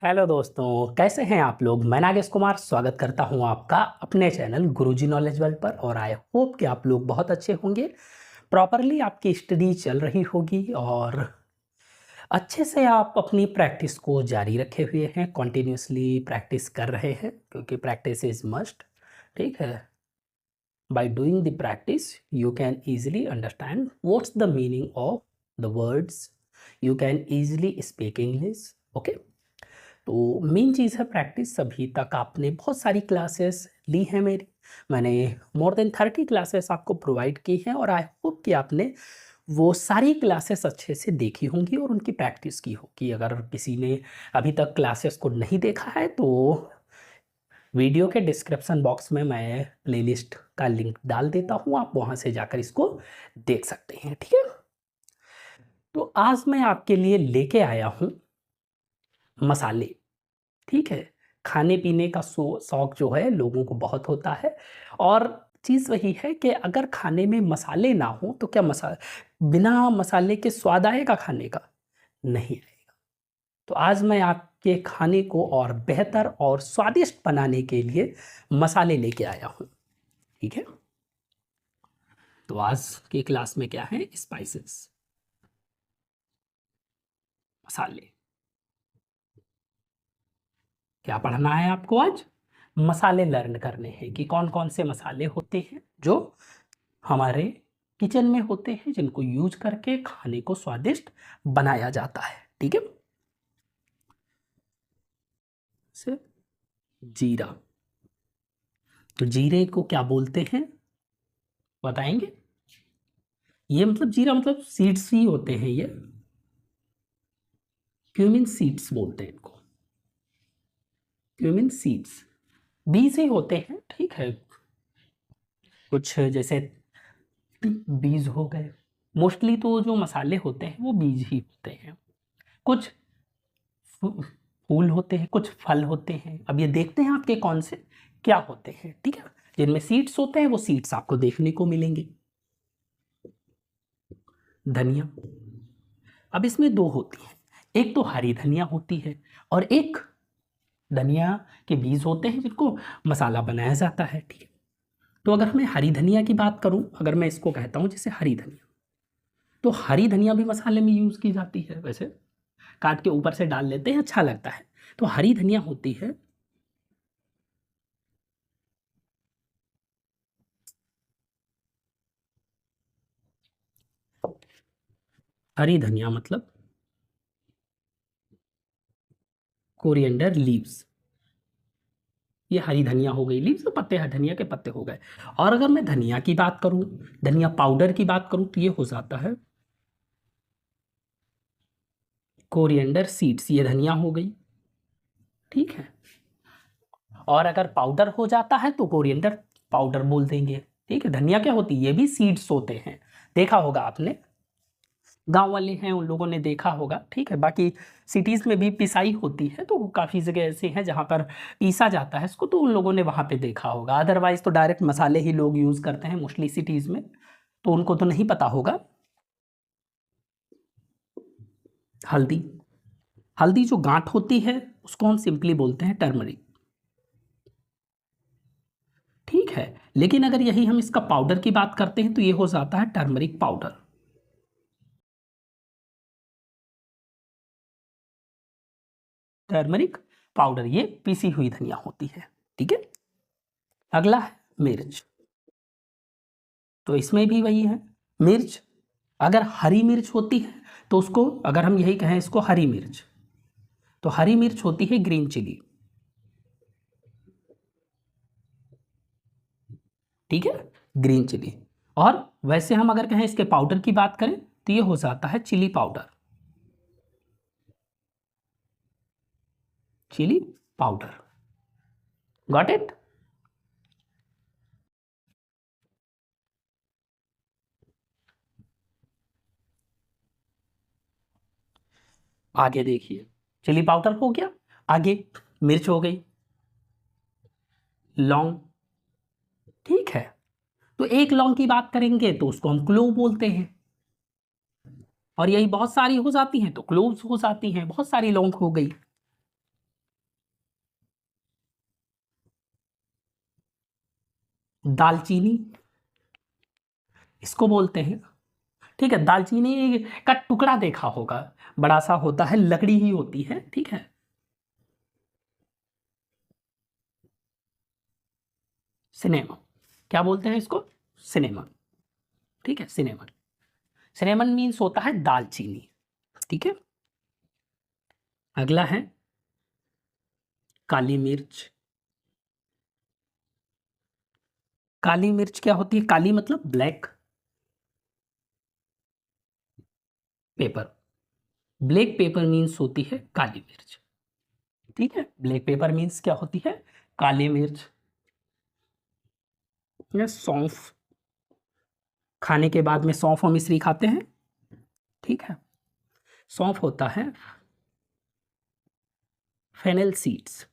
Hello दोस्तों, कैसे हैं आप लोग। मैं नागेश कुमार स्वागत करता हूं आपका अपने चैनल गुरुजी नॉलेज वर्ल्ड पर। और आई होप कि आप लोग बहुत अच्छे होंगे, प्रॉपरली आपकी स्टडी चल रही होगी और अच्छे से आप अपनी प्रैक्टिस को जारी रखे हुए हैं, कॉन्टिन्यूसली प्रैक्टिस कर रहे हैं क्योंकि प्रैक्टिस इज मस्ट। ठीक है, by doing the practice you can easily understand what's the meaning of the words, you can easily speak English. Okay, तो मेन चीज़ है प्रैक्टिस। अभी तक आपने बहुत सारी क्लासेस ली हैं मैंने मोर देन 30 क्लासेस आपको प्रोवाइड की हैं और आई होप कि आपने वो सारी क्लासेस अच्छे से देखी होंगी और उनकी प्रैक्टिस की होगी। अगर किसी ने अभी तक क्लासेस को नहीं देखा है तो वीडियो के डिस्क्रिप्शन बॉक्स में मैं प्लेलिस्ट का लिंक डाल देता हूँ, आप वहाँ से जाकर इसको देख सकते हैं। ठीक है, तो आज मैं आपके लिए लेके आया हूँ मसाले। ठीक है, खाने पीने का शौक जो है लोगों को बहुत होता है और चीज़ वही है कि अगर खाने में मसाले ना हो तो क्या बिना मसाले के स्वाद आएगा खाने का? नहीं आएगा। तो आज मैं आपके खाने को और बेहतर और स्वादिष्ट बनाने के लिए मसाले लेके आया हूँ। ठीक है, तो आज की क्लास में क्या है, स्पाइसेस, मसाले। क्या पढ़ना है आपको आज? मसाले लर्न करने हैं कि कौन कौन से मसाले होते हैं जो हमारे किचन में होते हैं, जिनको यूज करके खाने को स्वादिष्ट बनाया जाता है। ठीक है, से जीरा। तो जीरे को क्या बोलते हैं बताएंगे? ये मतलब जीरा मतलब सीड्स ही होते हैं, ये क्यूमिन सीड्स बोलते हैं इनको, क्यूमिन सीड्स बीज ही होते हैं। ठीक है, कुछ जैसे बीज हो गए, मोस्टली तो जो मसाले होते हैं वो बीज ही होते हैं। कुछ फूल होते हैं, कुछ फल होते हैं। अब ये देखते हैं आपके कौन से क्या होते हैं। ठीक है, जिनमें सीड्स होते हैं वो सीड्स आपको देखने को मिलेंगे। धनिया, अब इसमें दो होती है, एक तो हरी धनिया होती है और एक धनिया के बीज होते हैं जिनको मसाला बनाया जाता है। ठीक है, तो अगर मैं हरी धनिया की बात करूं, अगर मैं इसको कहता हूं जैसे हरी धनिया, तो हरी धनिया भी मसाले में यूज की जाती है। वैसे काट के ऊपर से डाल लेते हैं, अच्छा लगता है। तो हरी धनिया होती है, हरी धनिया मतलब कोरिएंडर लीव्स। ये हरी धनिया हो गई, लीव्स, पत्ते हैं, धनिया के पत्ते हो गए। और अगर मैं धनिया की बात करूं, धनिया पाउडर की बात करूं, तो ये हो जाता है कोरिएंडर सीड्स। ये धनिया हो गई। ठीक है, और अगर पाउडर हो जाता है तो कोरिएंडर पाउडर बोल देंगे। ठीक है, धनिया क्या होती है, ये भी सीड्स होते हैं, देखा होगा आपने, गांव वाले हैं उन लोगों ने देखा होगा। ठीक है, बाकी सिटीज़ में भी पिसाई होती है, तो काफ़ी जगह ऐसे हैं जहाँ पर पीसा जाता है इसको, तो उन लोगों ने वहाँ पे देखा होगा। अदरवाइज़ तो डायरेक्ट मसाले ही लोग यूज़ करते हैं मोस्टली सिटीज़ में, तो उनको तो नहीं पता होगा। हल्दी, हल्दी जो गांठ होती है उसको हम सिंपली बोलते हैं टर्मरिक। ठीक है, लेकिन अगर यही हम इसका पाउडर की बात करते हैं तो ये हो जाता है टर्मरिक पाउडर। टर्मरिक पाउडर, ये पीसी हुई धनिया होती है। ठीक है, अगला है मिर्च। तो इसमें भी वही है, मिर्च अगर हरी मिर्च होती है तो उसको, अगर हम यही कहें इसको हरी मिर्च, तो हरी मिर्च होती है ग्रीन चिली। ठीक है, ग्रीन चिली। और वैसे हम अगर कहें इसके पाउडर की बात करें तो ये हो जाता है chilli powder, chilli powder. Got it? आगे देखिए, चिली पाउडर हो गया, आगे मिर्च हो गई, लौंग। ठीक है, तो एक लौंग की बात करेंगे तो उसको हम क्लोव बोलते हैं, और यही बहुत सारी हो जाती हैं तो क्लोव्स हो जाती हैं, बहुत सारी लौंग हो गई। दालचीनी इसको बोलते हैं। ठीक है, दालचीनी का टुकड़ा देखा होगा, बड़ा सा होता है, लकड़ी ही होती है। ठीक है, सिनेमन, क्या बोलते हैं इसको? सिनेमन। ठीक है, सिनेमन। सिनेमन मीन्स होता है दालचीनी। ठीक है, अगला है काली मिर्च। काली मिर्च क्या होती है? काली मतलब black, paper, black pepper means होती है काली मिर्च। ठीक है, ब्लैक पेपर मीन्स क्या होती है? काली मिर्च। या सौंफ, खाने के बाद में सौंफ और मिश्री खाते हैं। ठीक है, सौंफ होता है फेनल सीड्स।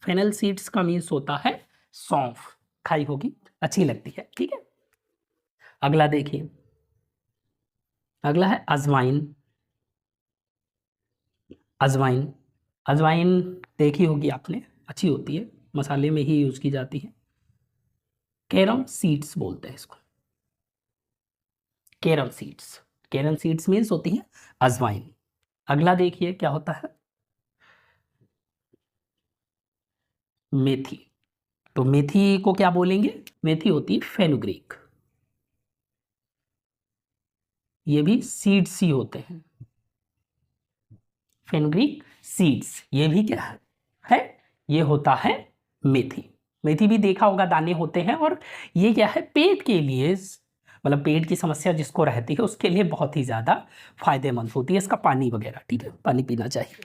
फेनल सीड्स का मीन्स होता है सौंफ, खाई होगी, अच्छी लगती है। ठीक है, अगला देखिए, अगला है अजवाइन। अजवाइन, अजवाइन देखी होगी आपने, अच्छी होती है, मसाले में ही यूज की जाती है। कैरम सीड्स बोलते हैं इसको, carom seeds. Carom seeds means होती है अजवाइन। अगला देखिए क्या होता है, मेथी। तो मेथी को क्या बोलेंगे? मेथी होती है फेनुग्रीक। ये भी सीड्स ही होते हैं, फेनुग्रीक सीड्स। ये भी क्या है? ये होता है मेथी। मेथी भी देखा होगा, दाने होते हैं, और ये क्या है? पेट के लिए, मतलब पेट की समस्या जिसको रहती है उसके लिए बहुत ही ज़्यादा फायदेमंद होती है। इसका पानी वगैरह, ठीक है, पानी पीना चाहिए।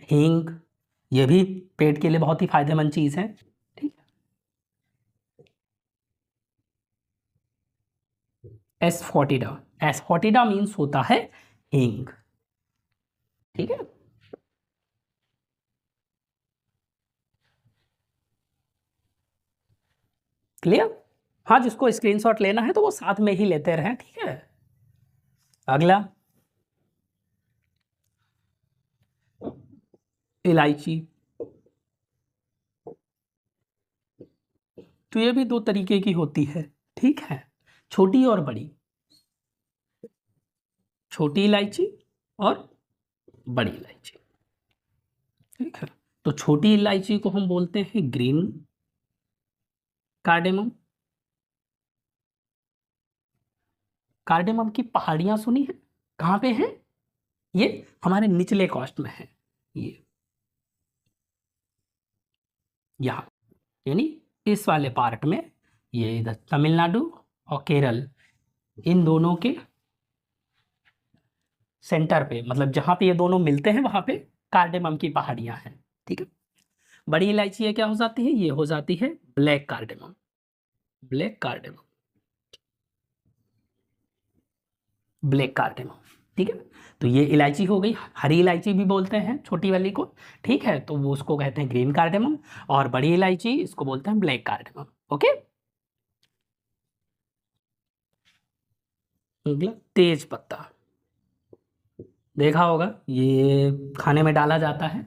हींग, ये भी पेट के लिए बहुत ही फायदेमंद चीज़ है। ठीक है, एस्फोटिडा। एस्फोटिडा मीन्स होता है हींग। ठीक है, क्लियर? हाँ, जिसको स्क्रीनशॉट लेना है तो वो साथ में ही लेते रहें। ठीक है, अगला इलायची। तो ये भी दो तरीके की होती है। ठीक है, छोटी और बड़ी, छोटी इलायची और बड़ी इलायची। ठीक है, तो छोटी इलायची को हम बोलते हैं ग्रीन कार्डेमम। कार्डेमम की पहाड़ियां सुनी है? कहाँ पे है? ये हमारे निचले कॉस्ट में है, ये यहाँ, यानी इस वाले पार्ट में, ये इधर तमिलनाडु और केरल, इन दोनों के सेंटर पे, मतलब जहाँ पे ये दोनों मिलते हैं वहाँ पे कार्डेमम की पहाड़ियाँ हैं। ठीक है, बड़ी इलायची ये क्या हो जाती है? ये हो जाती है black cardamom. Black cardamom, black cardamom. ठीक है, तो ये इलायची हो गई। हरी इलायची भी बोलते हैं छोटी वाली को। ठीक है, तो वो उसको कहते हैं ग्रीन कार्डेमम, और बड़ी इलायची इसको बोलते हैं ब्लैक कार्डेमम। ओके, अगला तेज पत्ता। देखा होगा, ये खाने में डाला जाता है,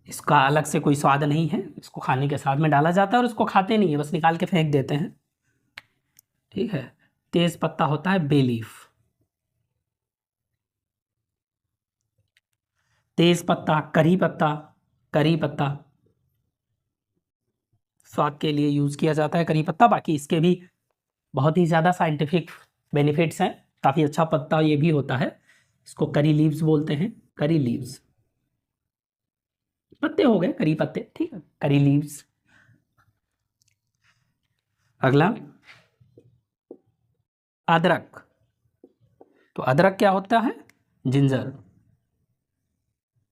इसका अलग से कोई स्वाद नहीं है, इसको खाने के साथ में डाला जाता है, और इसको खाते नहीं है, बस निकाल के फेंक देते हैं। ठीक है, तेज पत्ता होता है बे लीफ। तेज पत्ता, करी पत्ता, करी पत्ता स्वाद के लिए यूज किया जाता है, करी पत्ता। बाकी इसके भी बहुत ही ज़्यादा साइंटिफिक बेनिफिट्स हैं, काफ़ी अच्छा पत्ता ये भी होता है। इसको करी लीव्स बोलते हैं, करी लीव्स, पत्ते हो गए करी पत्ते। ठीक है, करी लीव्स। अगला अदरक। तो अदरक क्या होता है? जिंजर।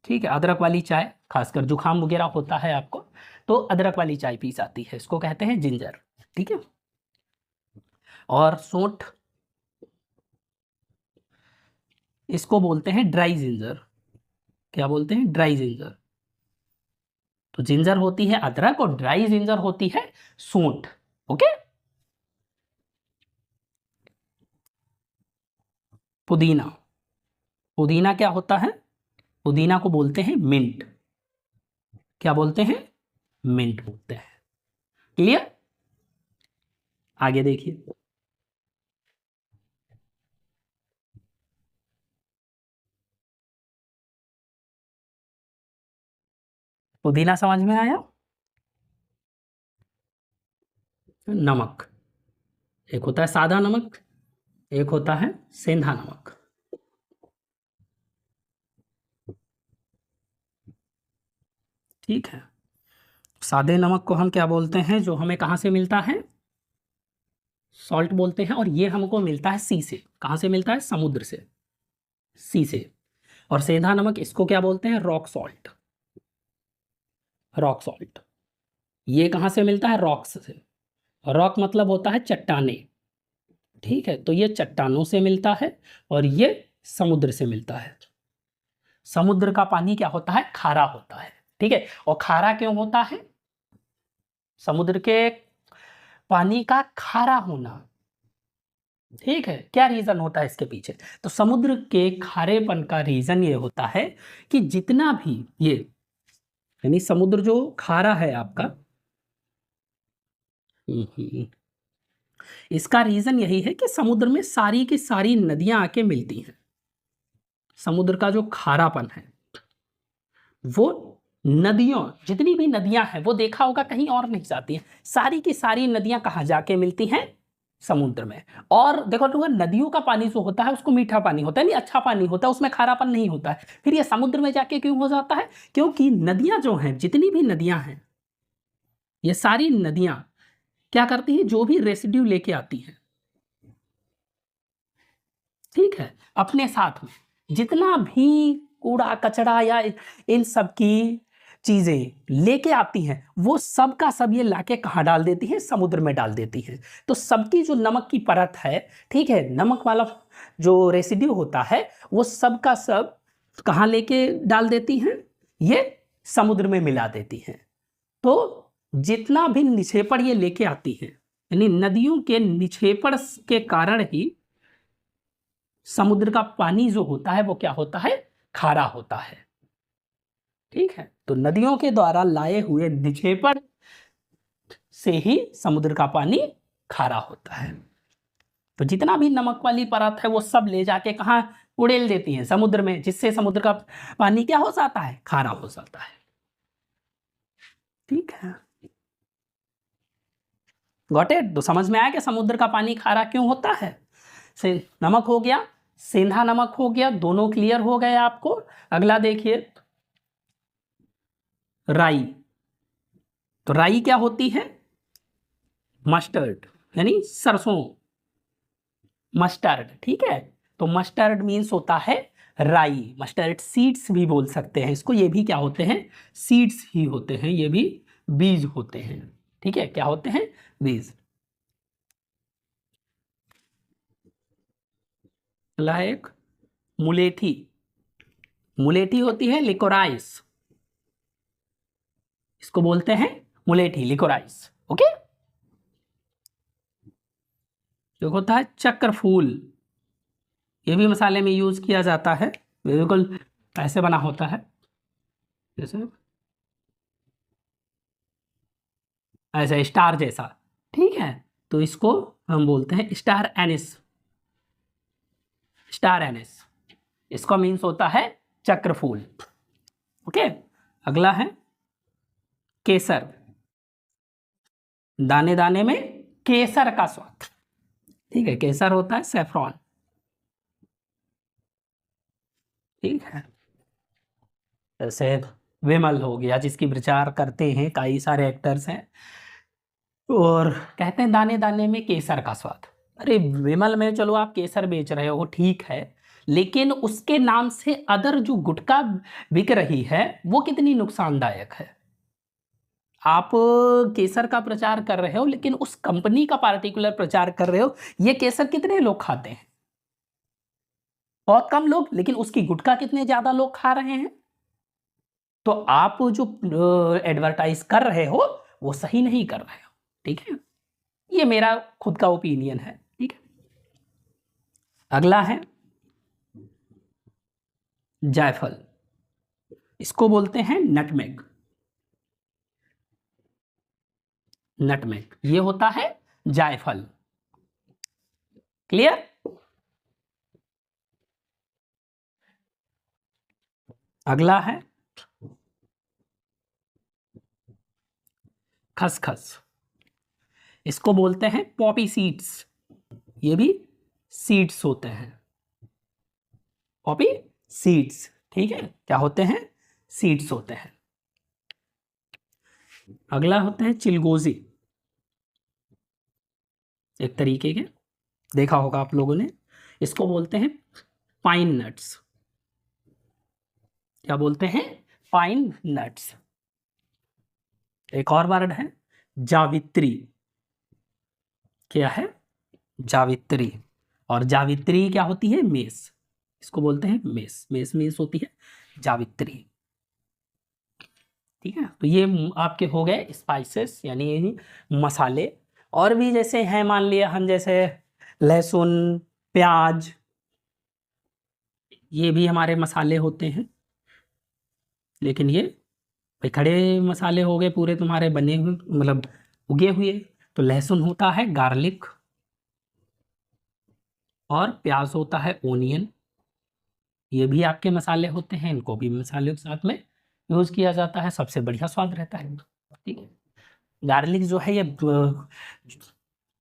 ठीक है, अदरक वाली चाय, खासकर जुकाम वगैरह होता है आपको, तो अदरक वाली चाय पी जाती है, इसको कहते हैं जिंजर। ठीक है, और सूंठ, इसको बोलते हैं ड्राई जिंजर। क्या बोलते हैं? Dry ginger. तो जिंजर होती है अदरक, और ड्राई जिंजर होती है सूंठ। ओके, पुदीना। पुदीना क्या होता है? पुदीना को बोलते हैं मिंट। क्या बोलते हैं? मिंट बोलते हैं। क्लियर? आगे देखिए, पुदीना समझ में आया? नमक, एक होता है सादा नमक, एक होता है सेंधा नमक। ठीक है, सादे नमक को हम क्या बोलते हैं, जो हमें कहाँ से मिलता है, सॉल्ट बोलते हैं, और ये हमको मिलता है सी से। कहाँ से मिलता है? समुद्र से, सी से। और सेंधा नमक इसको क्या बोलते हैं? Rock salt, rock salt. ये कहाँ से मिलता है? रॉक्स से। रॉक मतलब होता है चट्टाने। ठीक है, तो ये चट्टानों से मिलता है और ये समुद्र से मिलता है। समुद्र का पानी क्या होता है? खारा होता है। ठीक है, और खारा क्यों होता है? समुद्र के पानी का खारा होना, ठीक है, क्या रीजन होता है इसके पीछे? तो समुद्र के खारेपन का रीजन ये होता है कि जितना भी ये, यानी समुद्र जो खारा है आपका, इसका रीजन यही है कि समुद्र में सारी की सारी नदियां आके मिलती हैं। समुद्र का जो खारापन है वो नदियों, जितनी भी नदियां हैं वो देखा होगा कहीं और नहीं जाती हैं, सारी की सारी नदियां कहाँ जाके मिलती हैं? समुद्र में। और देखो तो नदियों का पानी जो होता है उसको मीठा पानी होता है, नहीं अच्छा पानी होता है, उसमें खारापन नहीं होता है। फिर ये समुद्र में जाके क्यों हो जाता है? क्योंकि नदियां जो हैं, जितनी भी नदियां हैं, ये सारी नदियां क्या करती हैं? जो भी रेसिड्यू लेके आती हैं, ठीक है, अपने साथ में जितना भी कूड़ा कचरा या इन सब की चीजें लेके आती हैं, वो सब का सब ये लाके कहाँ डाल देती हैं? समुद्र में डाल देती हैं। तो सबकी जो नमक की परत है, ठीक है, नमक वाला जो रेसिड्यू होता है, वो सब का सब कहाँ लेके डाल देती हैं? ये समुद्र में मिला देती हैं। तो जितना भी निक्षेपण ये लेके आती हैं, यानी नदियों के निक्षेपण के कारण ही समुद्र का पानी जो होता है वो क्या होता है? खारा होता है। ठीक है, तो नदियों के द्वारा लाए हुए निक्षेपण से ही समुद्र का पानी खारा होता है। तो जितना भी नमक वाली परत है वो सब ले जाके कहाँ उड़ेल देती है? समुद्र में, जिससे समुद्र का पानी क्या हो जाता है? खारा हो जाता है। ठीक है, गॉट इट? तो समझ में आया कि समुद्र का पानी खारा क्यों होता है? से नमक हो गया, सेंधा नमक हो गया, दोनों क्लियर हो गए आपको। अगला देखिए, राई। तो राई क्या होती है? मस्टर्ड, यानी सरसों, मस्टर्ड। ठीक है, तो मस्टर्ड मीन्स होता है राई। मस्टर्ड सीड्स भी बोल सकते हैं इसको, ये भी क्या होते हैं? सीड्स ही होते हैं, ये भी बीज होते हैं। ठीक है, क्या होते हैं? बीज। अगला है एक मुलेठी। मुलेठी होती है लिकोराइस, इसको बोलते हैं मुलेठी, लिकोराइस। ओके, जो होता है चक्र फूल, ये भी मसाले में यूज किया जाता है, बिल्कुल ऐसे बना होता है, जैसे ऐसे स्टार जैसा। ठीक है, तो इसको हम बोलते हैं स्टार एनिस, स्टार एनिस, इसका मीन्स होता है चक्र फूल। ओके, अगला है केसर। दाने दाने में केसर का स्वाद। ठीक है, केसर होता है सेफ्रॉन। ठीक है, जैसे विमल हो गया, जिसकी प्रचार करते हैं कई सारे एक्टर्स हैं, और कहते हैं दाने दाने में केसर का स्वाद। अरे विमल में चलो आप केसर बेच रहे हो, ठीक है, लेकिन उसके नाम से अदर जो गुटखा बिक रही है वो कितनी नुकसानदायक है। आप केसर का प्रचार कर रहे हो लेकिन उस कंपनी का पार्टिकुलर प्रचार कर रहे हो। ये केसर कितने लोग खाते हैं? बहुत कम लोग, लेकिन उसकी गुटखा कितने ज्यादा लोग खा रहे हैं। तो आप जो एडवर्टाइज कर रहे हो वो सही नहीं कर रहे हो। ठीक है, ये मेरा खुद का ओपिनियन है। ठीक है, अगला है जायफल, इसको बोलते हैं नटमेग। नटमेग, ये होता है जायफल। क्लियर? अगला है खसखस, इसको बोलते हैं पॉपी सीड्स, ये भी सीड्स होते हैं, पॉपी सीड्स। ठीक है, क्या होते हैं? सीड्स होते हैं। अगला होते हैं चिलगोजी, एक तरीके के, देखा होगा आप लोगों ने, इसको बोलते हैं पाइन नट्स। क्या बोलते हैं? Pine nuts. एक और वर्ड है जावित्री। क्या है? जावित्री। और जावित्री क्या होती है? मेस, इसको बोलते हैं मेस, मेस मेस होती है जावित्री। ठीक है, तो ये आपके हो गए स्पाइसेस यानी मसाले। और भी जैसे हैं, मान लिया हम, जैसे लहसुन, प्याज, ये भी हमारे मसाले होते हैं, लेकिन ये भाई खड़े मसाले हो गए पूरे तुम्हारे बने हुए, मतलब उगे हुए। तो लहसुन होता है गार्लिक, और प्याज होता है ओनियन, ये भी आपके मसाले होते हैं, इनको भी मसाले के साथ में यूज़ किया जाता है, सबसे बढ़िया स्वाद रहता है। ठीक है, गार्लिक जो है ये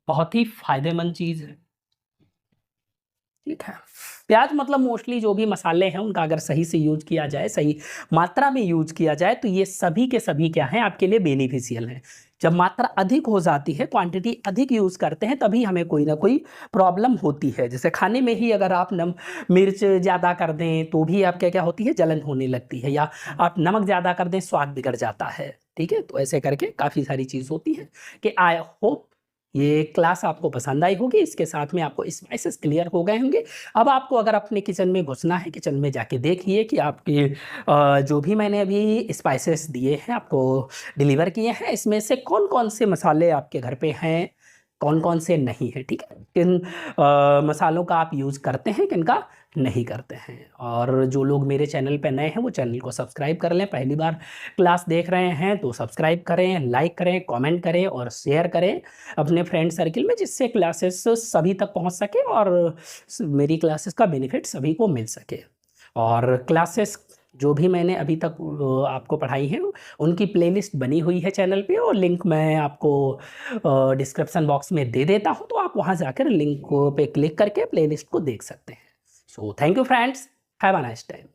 बहुत ही फायदेमंद चीज़ है। ठीक है, प्याज मतलब मोस्टली जो भी मसाले हैं उनका अगर सही से यूज किया जाए, सही मात्रा में यूज किया जाए, तो ये सभी के सभी क्या हैं? आपके लिए बेनिफिशियल हैं। जब मात्रा अधिक हो जाती है, क्वांटिटी अधिक यूज करते हैं, तभी हमें कोई ना कोई प्रॉब्लम होती है। जैसे खाने में ही अगर आप मिर्च ज़्यादा कर दें तो भी आपके क्या होती है? जलन होने लगती है, या आप नमक ज़्यादा कर दें, स्वाद बिगड़ जाता है। ठीक है, तो ऐसे करके काफ़ी सारी चीज़ होती है। कि आई होप ये क्लास आपको पसंद आई होगी, इसके साथ में आपको स्पाइसेस क्लियर हो गए होंगे। अब आपको अगर अपने किचन में घुसना है, किचन में जाके देखिए कि आपके जो भी मैंने अभी स्पाइसेस दिए हैं, आपको डिलीवर किए हैं, इसमें से कौन कौन से मसाले आपके घर पे हैं, कौन कौन से नहीं है। ठीक है, किन मसालों का आप यूज़ करते हैं, किन का नहीं करते हैं। और जो लोग मेरे चैनल पे नए हैं वो चैनल को सब्सक्राइब कर लें, पहली बार क्लास देख रहे हैं तो सब्सक्राइब करें, लाइक करें, कमेंट करें और शेयर करें अपने फ्रेंड सर्किल में, जिससे क्लासेस सभी तक पहुंच सके और मेरी क्लासेस का बेनिफिट सभी को मिल सके। और क्लासेस जो भी मैंने अभी तक आपको पढ़ाई है उनकी प्लेलिस्ट बनी हुई है चैनल पे, और लिंक मैं आपको डिस्क्रिप्शन बॉक्स में दे देता हूँ, तो आप वहाँ जाकर लिंक पे क्लिक करके प्लेलिस्ट को देख सकते हैं। So thank you friends, have a nice time.